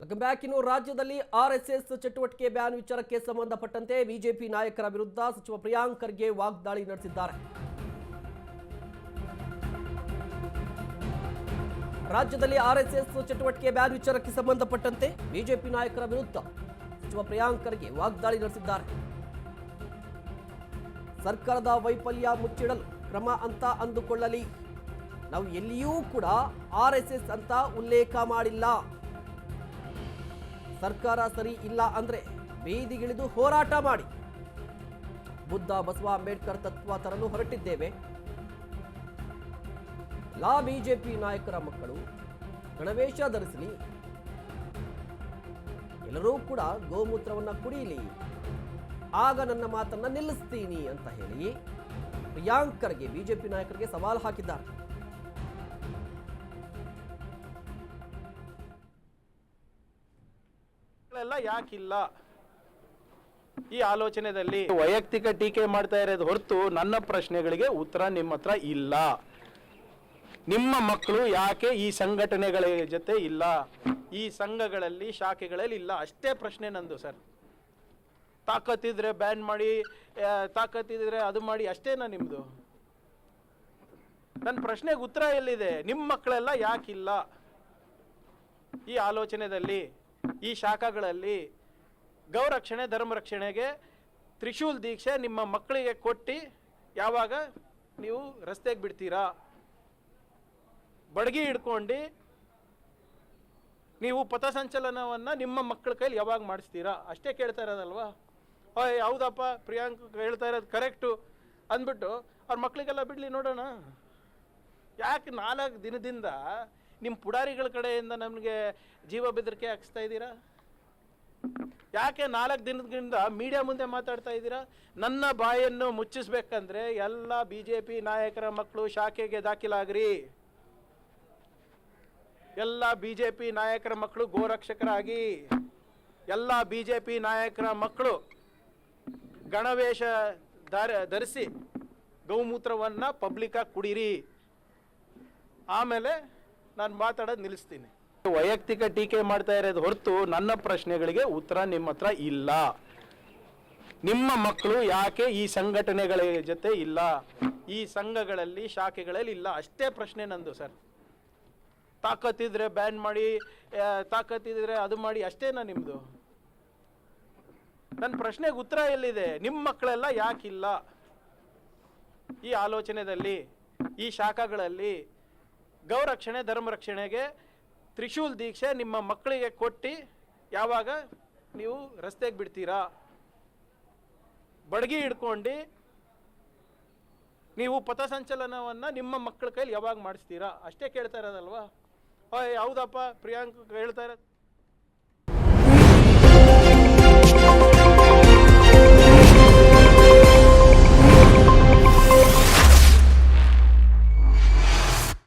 Welcome back. ಇನ್ನು ರಾಜ್ಯದಲ್ಲಿ RSS ಚಟುವಟಿಕೆ ಬ್ಯಾನ್ ವಿಚಾರಕ್ಕೆ ಸಂಬಂಧಪಟ್ಟಂತೆ ಬಿಜೆಪಿ ನಾಯಕರ ವಿರುದ್ಧ ಸಚಿವ ಪ್ರಿಯಾಂಕ್ ಖರ್ಗೆ ವಾಗ್ದಾಳಿ ನಡೆಸಿದ್ದಾರೆ. ರಾಜ್ಯದಲ್ಲಿ ಆರ್ಎಸ್ಎಸ್ ಚಟುವಟಿಕೆ ಬ್ಯಾನ್ ವಿಚಾರಕ್ಕೆ ಸಂಬಂಧಪಟ್ಟಂತೆ ಬಿಜೆಪಿ ನಾಯಕರ ವಿರುದ್ಧ ಸಚಿವ ಪ್ರಿಯಾಂಕ್ ಖರ್ಗೆ ವಾಗ್ದಾಳಿ ನಡೆಸಿದ್ದಾರೆ. ಸರ್ಕಾರದ ವೈಫಲ್ಯ ಮುಚ್ಚಿಡಲು ಕ್ರಮ ಅಂತ ಅಂದುಕೊಳ್ಳಲಿ, ನಾವು ಎಲ್ಲಿಯೂ ಕೂಡ ಆರ್ಎಸ್ಎಸ್ ಅಂತ ಉಲ್ಲೇಖ ಮಾಡಿಲ್ಲ. ಸರ್ಕಾರ ಸರಿ ಇಲ್ಲ ಅಂದ್ರೆ ಬೀದಿಗಿಳಿದು ಹೋರಾಟ ಮಾಡಿ ಬುದ್ಧ ಬಸವ ಅಂಬೇಡ್ಕರ್ ತತ್ವ ತರಲು ಹೊರಟಿದ್ದೇವೆ. ಎಲ್ಲಾ ಬಿಜೆಪಿ ನಾಯಕರ ಮಕ್ಕಳು ಗಣವೇಶ ಧರಿಸಲಿ, ಎಲ್ಲರೂ ಕೂಡ ಗೋಮೂತ್ರವನ್ನ ಕುಡಿಯಲಿ, ಆಗ ನನ್ನ ಮಾತನ್ನ ನಿಲ್ಲಿಸ್ತೀನಿ ಅಂತ ಹೇಳಿ ಪ್ರಿಯಾಂಕ್ ಖರ್ಗೆ ಬಿಜೆಪಿ ನಾಯಕರಿಗೆ ಸವಾಲು ಹಾಕಿದ್ದಾರೆ. ಯಾಕಿಲ್ಲ ಈ ಆಲೋಚನೆಯಲ್ಲಿ ವೈಯಕ್ತಿಕ ಟೀಕೆ ಮಾಡ್ತಾ ಇರೋದು ಹೊರತು ನನ್ನ ಪ್ರಶ್ನೆಗಳಿಗೆ ಉತ್ತರ ನಿಮ್ಮ ಹತ್ರ ಇಲ್ಲ. ನಿಮ್ಮ ಮಕ್ಕಳು ಯಾಕೆ ಈ ಸಂಘಟನೆಗಳ ಜೊತೆ ಇಲ್ಲ, ಈ ಸಂಘಗಳಲ್ಲಿ ಶಾಖೆಗಳಲ್ಲಿ ಇಲ್ಲ, ಅಷ್ಟೇ ಪ್ರಶ್ನೆ ನಂದು ಸರ್. ತಾಕತ್ತಿದ್ರೆ ಬ್ಯಾನ್ ಮಾಡಿ, ತಾಕತ್ತಿದ್ರೆ ಅದು ಮಾಡಿ, ಅಷ್ಟೇನಾ ನಿಮ್ದು? ನನ್ನ ಪ್ರಶ್ನೆಗೆ ಉತ್ತರ ಎಲ್ಲಿದೆ? ನಿಮ್ಮ ಮಕ್ಕಳೆಲ್ಲ ಯಾಕಿಲ್ಲ ಈ ಆಲೋಚನೆಯಲ್ಲಿ, ಈ ಶಾಖೆಗಳಲ್ಲಿ? ಗೌರಕ್ಷಣೆ ಧರ್ಮ ರಕ್ಷಣೆಗೆ ತ್ರಿಶೂಲ್ ದೀಕ್ಷೆ ನಿಮ್ಮ ಮಕ್ಕಳಿಗೆ ಕೊಟ್ಟು ಯಾವಾಗ ನೀವು ರಸ್ತೆಗೆ ಬಿಡ್ತೀರಾ? ಬಡಗಿ ಹಿಡ್ಕೊಂಡು ನೀವು ಪಥಸಂಚಲನವನ್ನು ನಿಮ್ಮ ಮಕ್ಕಳ ಕೈಲಿ ಯಾವಾಗ ಮಾಡಿಸ್ತೀರಾ? ಅಷ್ಟೇ ಕೇಳ್ತಾ ಇರೋದಲ್ವಾ? ಹೌದಪ್ಪ ಪ್ರಿಯಾಂಕ್ ಹೇಳ್ತಾ ಇರೋದು ಕರೆಕ್ಟು ಅಂದ್ಬಿಟ್ಟು ಅವ್ರ ಮಕ್ಕಳಿಗೆಲ್ಲ ಬಿಡಲಿ ನೋಡೋಣ. ಯಾಕೆ 4 ದಿನದಿಂದ ನಿಮ್ಮ ಪುಡಾರಿಗಳ ಕಡೆಯಿಂದ ನಮಗೆ ಜೀವ ಬೆದರಿಕೆ ಹಾಕಿಸ್ತಾ ಇದ್ದೀರಾ? ಯಾಕೆ 4 ದಿನದಿಂದ ಮೀಡಿಯಾ ಮುಂದೆ ಮಾತಾಡ್ತಾ ಇದ್ದೀರಾ? ನನ್ನ ಬಾಯನ್ನು ಮುಚ್ಚಿಸ್ಬೇಕಂದ್ರೆ ಎಲ್ಲ ಬಿಜೆಪಿ ನಾಯಕರ ಮಕ್ಕಳು ಶಾಖೆಗೆ ದಾಖಲಾಗ್ರಿ. ಎಲ್ಲ ಬಿಜೆಪಿ ನಾಯಕರ ಮಕ್ಕಳು ಗೋರಕ್ಷಕರಾಗಿ, ಎಲ್ಲ ಬಿಜೆಪಿ ನಾಯಕರ ಮಕ್ಕಳು ಗಣವೇಶ ಧರಿಸಿ ಗೌಮೂತ್ರವನ್ನು ಪಬ್ಲಿಕ್ಕಾಗಿ ಕುಡೀರಿ. ಆಮೇಲೆ ನಾನು ಮಾತಾಡೋದು ನಿಲ್ಲಿಸ್ತೀನಿ. ವೈಯಕ್ತಿಕ ಟೀಕೆ ಮಾಡ್ತಾ ಇರೋದು ಹೊರತು ನನ್ನ ಪ್ರಶ್ನೆಗಳಿಗೆ ಉತ್ತರ ನಿಮ್ಮ ಹತ್ರ ಇಲ್ಲ. ನಿಮ್ಮ ಮಕ್ಕಳು ಯಾಕೆ ಈ ಸಂಘಟನೆಗಳ ಜೊತೆ ಇಲ್ಲ, ಈ ಸಂಘಗಳಲ್ಲಿ ಶಾಖೆಗಳಲ್ಲಿ ಇಲ್ಲ, ಅಷ್ಟೇ ಪ್ರಶ್ನೆ ನಂದು ಸರ್. ತಾಕತ್ತಿದ್ರೆ ಬ್ಯಾನ್ ಮಾಡಿ, ತಾಕತ್ತಿದ್ರೆ ಅದು ಮಾಡಿ, ಅಷ್ಟೇನಾ ನಿಮ್ದು? ನನ್ನ ಪ್ರಶ್ನೆಗೆ ಉತ್ತರ ಎಲ್ಲಿದೆ? ನಿಮ್ಮ ಮಕ್ಕಳೆಲ್ಲ ಯಾಕಿಲ್ಲ ಈ ಆಲೋಚನೆಯಲ್ಲಿ, ಈ ಶಾಖೆಗಳಲ್ಲಿ? ಗೌರಕ್ಷಣೆ ಧರ್ಮ ರಕ್ಷಣೆಗೆ ತ್ರಿಶೂಲ್ ದೀಕ್ಷೆ ನಿಮ್ಮ ಮಕ್ಕಳಿಗೆ ಕೊಟ್ಟು ಯಾವಾಗ ನೀವು ರಸ್ತೆಗೆ ಬಿಡ್ತೀರಾ? ಬಡಗಿ ಹಿಡ್ಕೊಂಡು ನೀವು ಪಥಸಂಚಲನವನ್ನು ನಿಮ್ಮ ಮಕ್ಕಳ ಕೈಲಿ ಯಾವಾಗ ಮಾಡಿಸ್ತೀರಾ? ಅಷ್ಟೇ ಕೇಳ್ತಾ ಇರೋದಲ್ವಾ? ಹೌದಪ್ಪ ಪ್ರಿಯಾಂಕ್ ಹೇಳ್ತಾ ಇರೋದು